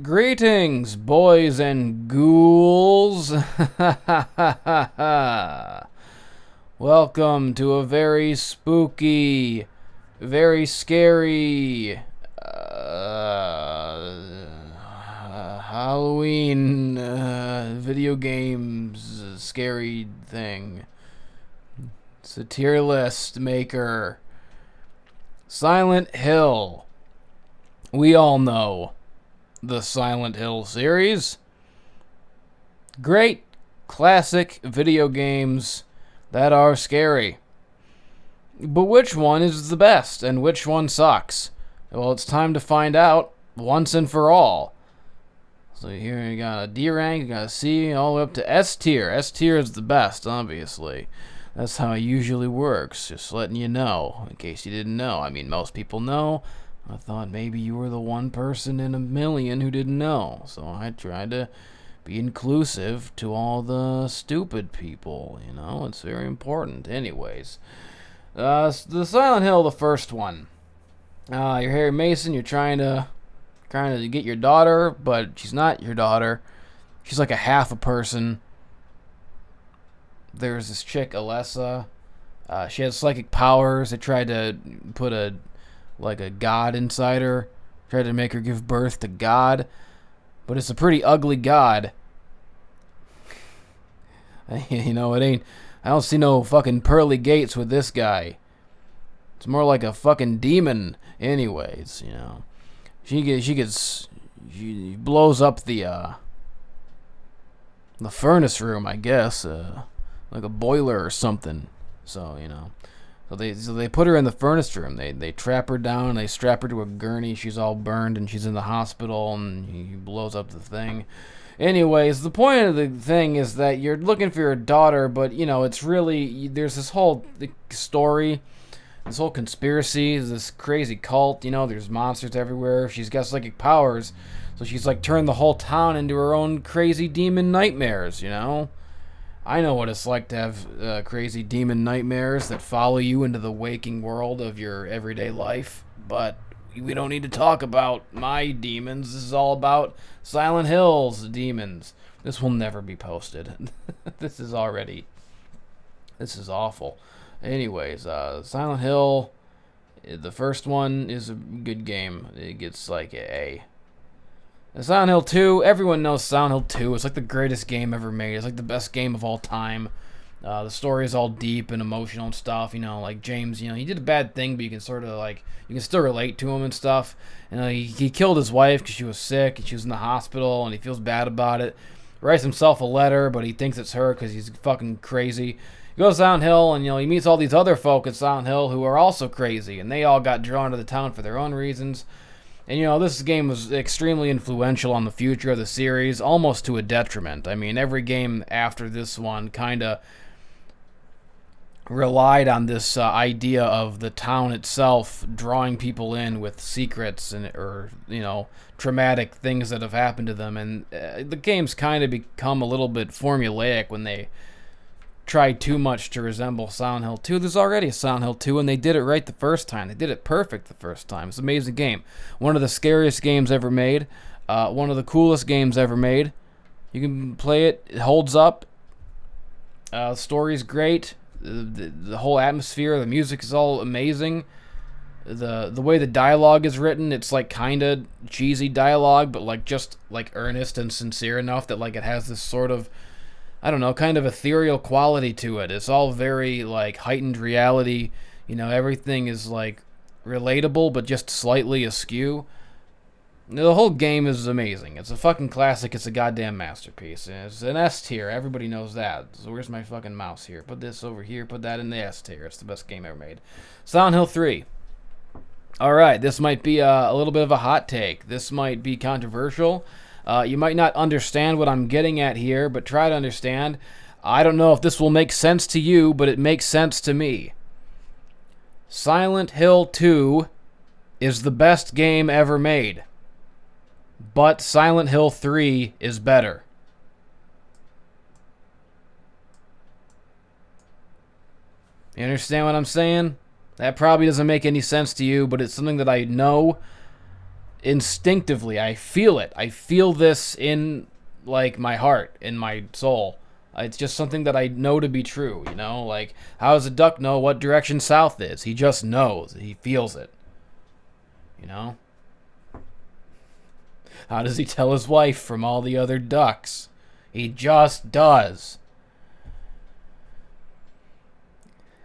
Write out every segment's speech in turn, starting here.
Greetings, boys and ghouls. Welcome to a very spooky, very scary Halloween video games scary thing. It's a tier list maker. Silent Hill. We all know the Silent Hill series. Great classic video games that are scary. But which one is the best and which one sucks? Well, it's time to find out once and for all. So here you got a D rank, you got a C, all the way up to S tier. S tier is the best, obviously. That's how it usually works. Just letting you know, in case you didn't know. I mean, most people know. I thought maybe you were the one person in a million who didn't know. So I tried to be inclusive to all the stupid people. You know, it's very important. Anyways, the Silent Hill, the first one. You're Harry Mason. You're trying to get your daughter, but she's not your daughter. She's like a half a person. There's this chick, Alessa. She has psychic powers. They tried to put a god inside her. Tried to make her give birth to God. But it's a pretty ugly God. You know, it ain't... I don't see no fucking pearly gates with this guy. It's more like a fucking demon. Anyways, you know. She blows up the furnace room, I guess. Like a boiler or something. So, you know. So they put her in the furnace room. They trap her down. They strap her to a gurney. She's all burned and she's in the hospital. And he blows up the thing. Anyways, the point of the thing is that you're looking for your daughter, but you know it's really there's this whole story, this whole conspiracy, this crazy cult. You know, there's monsters everywhere. She's got psychic powers, so she's like turned the whole town into her own crazy demon nightmares. You know. I know what it's like to have crazy demon nightmares that follow you into the waking world of your everyday life. But we don't need to talk about my demons. This is all about Silent Hill's demons. This will never be posted. This is awful. Anyways, Silent Hill, the first one is a good game. It gets like an A. Silent Hill 2, everyone knows Silent Hill 2. It's like the greatest game ever made. It's like the best game of all time. The story is all deep and emotional and stuff. You know, like James, you know, he did a bad thing, but you can sort of like, you can still relate to him and stuff. And he killed his wife because she was sick and she was in the hospital and he feels bad about it. Writes himself a letter, but he thinks it's her because he's fucking crazy. He goes to Silent Hill and, you know, he meets all these other folk at Silent Hill who are also crazy. And they all got drawn to the town for their own reasons. And, you know, this game was extremely influential on the future of the series, almost to a detriment. I mean, every game after this one kind of relied on this idea of the town itself drawing people in with secrets or, you know, traumatic things that have happened to them. And the game's kind of become a little bit formulaic when they try too much to resemble Silent Hill 2. There's already a Silent Hill 2, and they did it right the first time. They did it perfect the first time. It's an amazing game. One of the scariest games ever made. One of the coolest games ever made. You can play it. It holds up. The story's great. The whole atmosphere, the music is all amazing. The way the dialogue is written, it's like kind of cheesy dialogue, but like just like earnest and sincere enough that like it has this sort of, I don't know, kind of ethereal quality to it. It's all very, like, heightened reality. You know, everything is, like, relatable, but just slightly askew. The whole game is amazing. It's a fucking classic. It's a goddamn masterpiece. And it's an S tier. Everybody knows that. So where's my fucking mouse here? Put this over here. Put that in the S tier. It's the best game ever made. Silent Hill 3. Alright, this might be a little bit of a hot take. This might be controversial. You might not understand what I'm getting at here, but try to understand. I don't know if this will make sense to you, but it makes sense to me. Silent Hill 2 is the best game ever made, but Silent Hill 3 is better. You understand what I'm saying? That probably doesn't make any sense to you, but it's something that I know instinctively. I feel it. I feel this in like my heart, in my soul. It's just something that I know to be true, you know? Like, how does a duck know what direction south is? He just knows. He feels it. You know? How does he tell his wife from all the other ducks? He just does.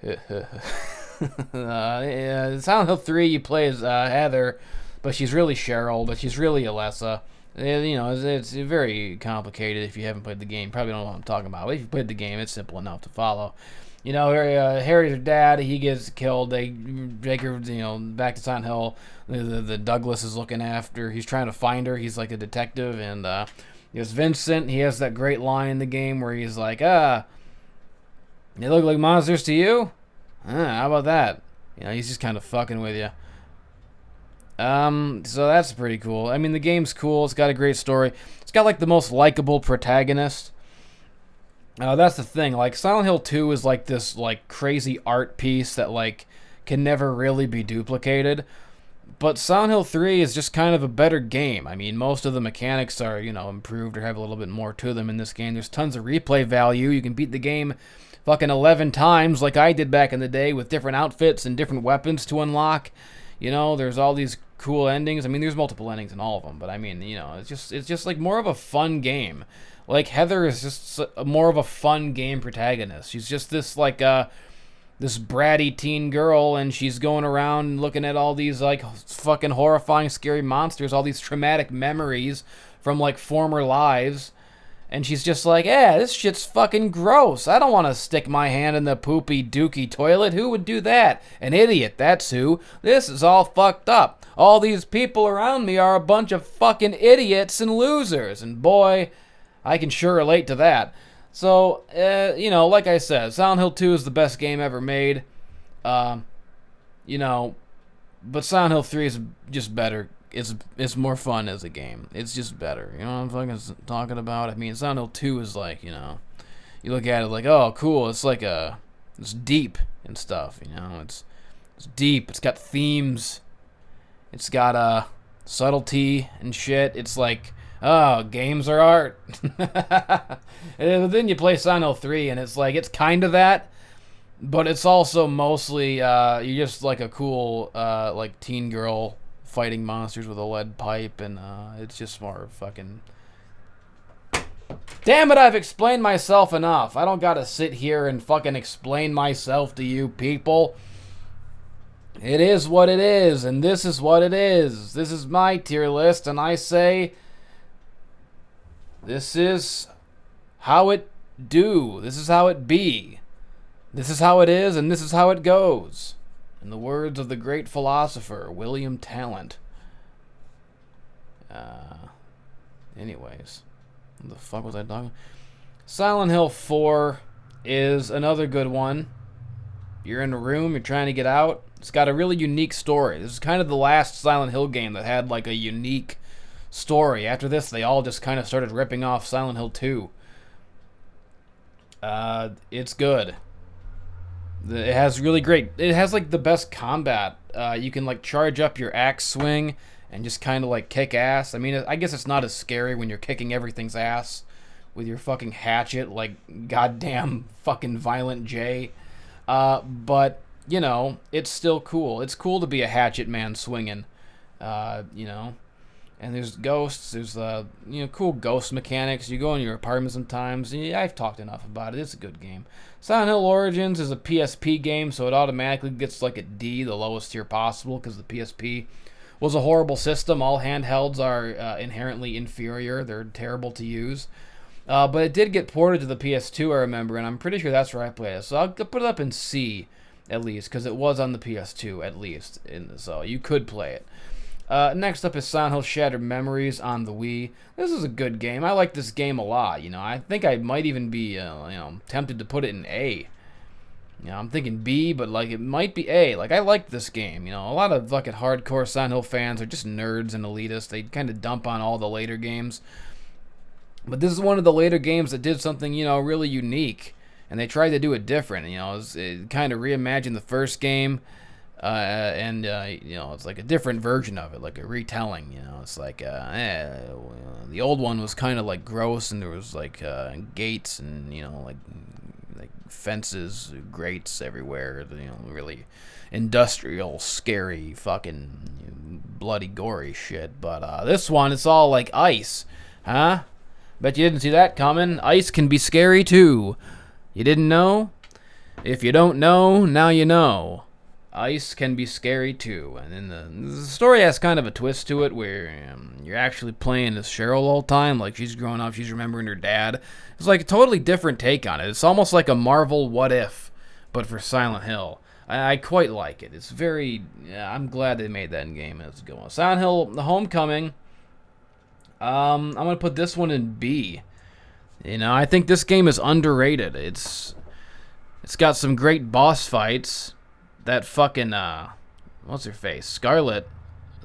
Silent Hill 3, you play as Heather, but she's really Cheryl, but she's really Alessa. You know, it's very complicated if you haven't played the game. Probably don't know what I'm talking about. But if you played the game, it's simple enough to follow. You know, Harry's her dad. He gets killed. They take her, you know, back to Silent Hill. The Douglas is looking after. He's trying to find her. He's like a detective. And there's Vincent. He has that great line in the game where he's like, they look like monsters to you? How about that? You know, he's just kind of fucking with you. So that's pretty cool. I mean, the game's cool. It's got a great story. It's got like the most likable protagonist. That's the thing. Like, Silent Hill 2 is like this like crazy art piece that like can never really be duplicated. But Silent Hill 3 is just kind of a better game. I mean, most of the mechanics are, you know, improved or have a little bit more to them in this game. There's tons of replay value. You can beat the game fucking 11 times like I did back in the day with different outfits and different weapons to unlock. You know, there's all these cool endings. I mean, there's multiple endings in all of them, but I mean, you know, it's just like more of a fun game. Like, Heather is just more of a fun game protagonist. She's just this like this bratty teen girl, and she's going around looking at all these like fucking horrifying scary monsters, all these traumatic memories from like former lives. And she's just like, this shit's fucking gross. I don't want to stick my hand in the poopy dookie toilet. Who would do that? An idiot, that's who. This is all fucked up. All these people around me are a bunch of fucking idiots and losers. And boy, I can sure relate to that. So, you know, like I said, Silent Hill 2 is the best game ever made. You know, but Silent Hill 3 is just better. It's more fun as a game. It's just better. You know what I'm fucking talking about? I mean, Silent Hill 2 is like, you know, you look at it like, oh, cool. It's like it's deep and stuff, you know. It's deep. It's got themes. It's got subtlety and shit. It's like, oh, games are art. And then you play Silent Hill 3, and it's like, it's kind of that, but it's also mostly you're just like a cool like teen girl fighting monsters with a lead pipe, and it's just more fucking... Damn it, I've explained myself enough. I don't gotta sit here and fucking explain myself to you people. It is what it is, and this is what it is. This is my tier list, and I say... This is how it do. This is how it be. This is how it is, and this is how it goes. In the words of the great philosopher, William Talent. Anyways. What the fuck was I talking? Silent Hill 4 is another good one. You're in a room, you're trying to get out. It's got a really unique story. This is kind of the last Silent Hill game that had like a unique story. After this, they all just kind of started ripping off Silent Hill 2. It's good. It has really great... It has, like, the best combat. You can, like, charge up your axe swing and just kind of, like, kick ass. I mean, I guess it's not as scary when you're kicking everything's ass with your fucking hatchet, like goddamn fucking Violent J. But, you know, it's still cool. It's cool to be a hatchet man swinging, you know. And there's ghosts, there's, you know, cool ghost mechanics. You go in your apartment sometimes. Yeah, I've talked enough about it. It's a good game. Silent Hill Origins is a PSP game, so it automatically gets like a D, the lowest tier possible, because the PSP was a horrible system. All handhelds are inherently inferior. They're terrible to use. But it did get ported to the PS2, I remember, and I'm pretty sure that's where I played it. So I'll put it up in C, at least, because it was on the PS2, at least. So you could play it. Next up is Silent Hill Shattered Memories on the Wii. This is a good game. I like this game a lot. You know, I think I might even be, you know, tempted to put it in A. You know, I'm thinking B, but like it might be A. Like I like this game. You know, a lot of fucking hardcore Silent Hill fans are just nerds and elitists. They kind of dump on all the later games. But this is one of the later games that did something, you know, really unique, and they tried to do it different. You know, it kind of reimagined the first game. It's like a different version of it, like a retelling. It's like the old one was kind of like gross, and there was like gates and like fences, grates everywhere. Really industrial, scary, fucking bloody, gory shit. But this one, it's all like ice, huh? Bet you didn't see that coming. Ice can be scary too. You didn't know? If you don't know, now you know. Ice can be scary too. And then the story has kind of a twist to it where you're actually playing as Cheryl all the time. Like, she's growing up, she's remembering her dad. It's like a totally different take on it. It's almost like a Marvel What If, but for Silent Hill. I quite like it. It's very... I'm glad they made that in game as it's going. Silent Hill, The Homecoming. I'm going to put this one in B. I think this game is underrated. It's got some great boss fights. That fucking, what's her face? Scarlet,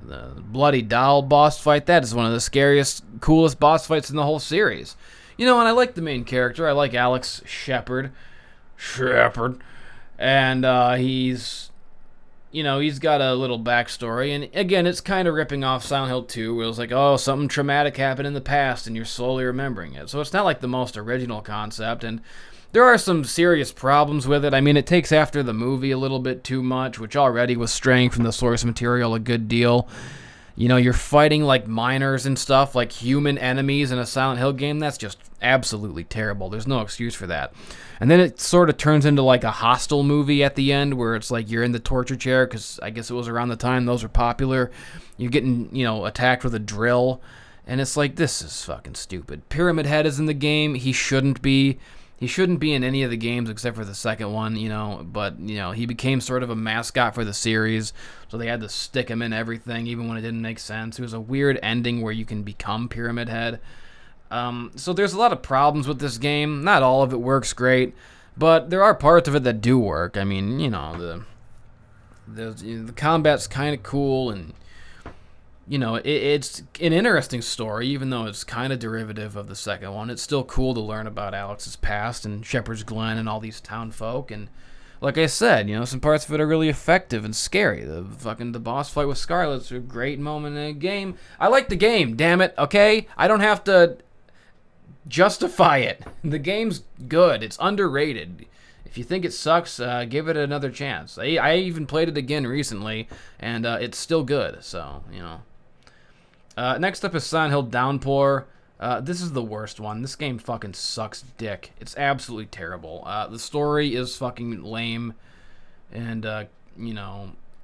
the bloody doll boss fight, that is one of the scariest, coolest boss fights in the whole series. And I like the main character. I like Alex Shepard. And he's got a little backstory. And again, it's kind of ripping off Silent Hill 2, where it was like, oh, something traumatic happened in the past, and you're slowly remembering it. So it's not like the most original concept, and there are some serious problems with it. I mean, it takes after the movie a little bit too much, which already was straying from the source material a good deal. You're fighting like miners and stuff, like human enemies in a Silent Hill game. That's just absolutely terrible. There's no excuse for that. And then it sort of turns into like a Hostel movie at the end, where it's like you're in the torture chair, because I guess it was around the time those were popular. You're getting, attacked with a drill. And it's like, this is fucking stupid. Pyramid Head is in the game. He shouldn't be. He shouldn't be in any of the games except for the second one, but, he became sort of a mascot for the series, so they had to stick him in everything, even when it didn't make sense. It was a weird ending where you can become Pyramid Head. So there's a lot of problems with this game. Not all of it works great, but there are parts of it that do work. I mean, the combat's kind of cool, and it's an interesting story, even though it's kind of derivative of the second one. It's still cool to learn about Alex's past and Shepherd's Glen and all these town folk. And like I said, some parts of it are really effective and scary. The boss fight with Scarlet's a great moment in the game. I like the game, damn it, okay? I don't have to justify it. The game's good. It's underrated. If you think it sucks, give it another chance. I even played it again recently, and it's still good, so, next up is Silent Hill Downpour. This is the worst one. This game fucking sucks dick. It's absolutely terrible. The story is fucking lame, and,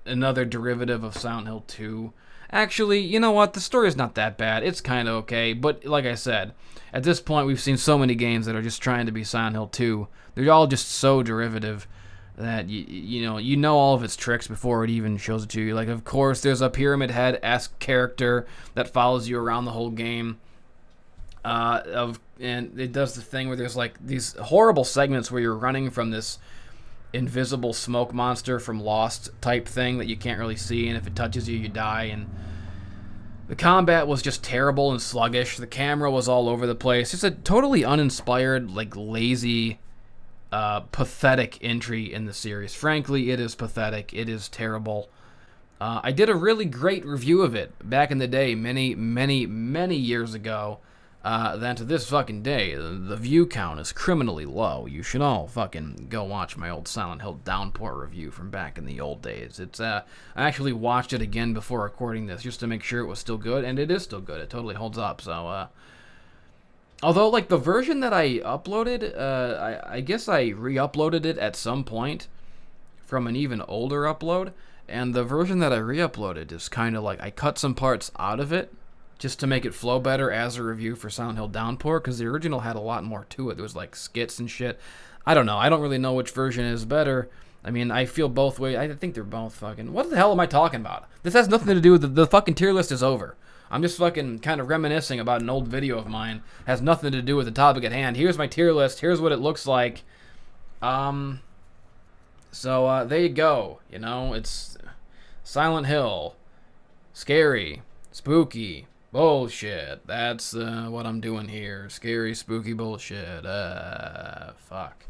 another derivative of Silent Hill 2. Actually, you know what? The story's not that bad. It's kind of okay, but like I said, at this point we've seen so many games that are just trying to be Silent Hill 2. They're all just so derivative that you know all of its tricks before it even shows it to you. Like, of course, there's a Pyramid Head-esque character that follows you around the whole game. And it does the thing where there's like these horrible segments where you're running from this invisible smoke monster from Lost type thing that you can't really see, and if it touches you, you die. And the combat was just terrible and sluggish. The camera was all over the place. Just a totally uninspired, like, lazy, pathetic entry in the series. Frankly, it is pathetic. It is terrible. I did a really great review of it back in the day, many years ago. Then to this fucking day, the view count is criminally low. You should all fucking go watch my old Silent Hill Downpour review from back in the old days. It's I actually watched it again before recording this just to make sure it was still good, and it is still good. It totally holds up. So, although, like, the version that I uploaded, I guess I re-uploaded it at some point from an even older upload, and the version that I re-uploaded is kind of like, I cut some parts out of it just to make it flow better as a review for Silent Hill Downpour, because the original had a lot more to it. There was, like, skits and shit. I don't know. I don't really know which version is better. I mean, I feel both ways. I think they're both fucking... What the hell am I talking about? This has nothing to do with... The fucking tier list is over. I'm just fucking kind of reminiscing about an old video of mine. It has nothing to do with the topic at hand. Here's my tier list. Here's what it looks like. So, there you go. You know, it's Silent Hill. Scary. Spooky. Bullshit. That's what I'm doing here. Scary, spooky bullshit. Fuck.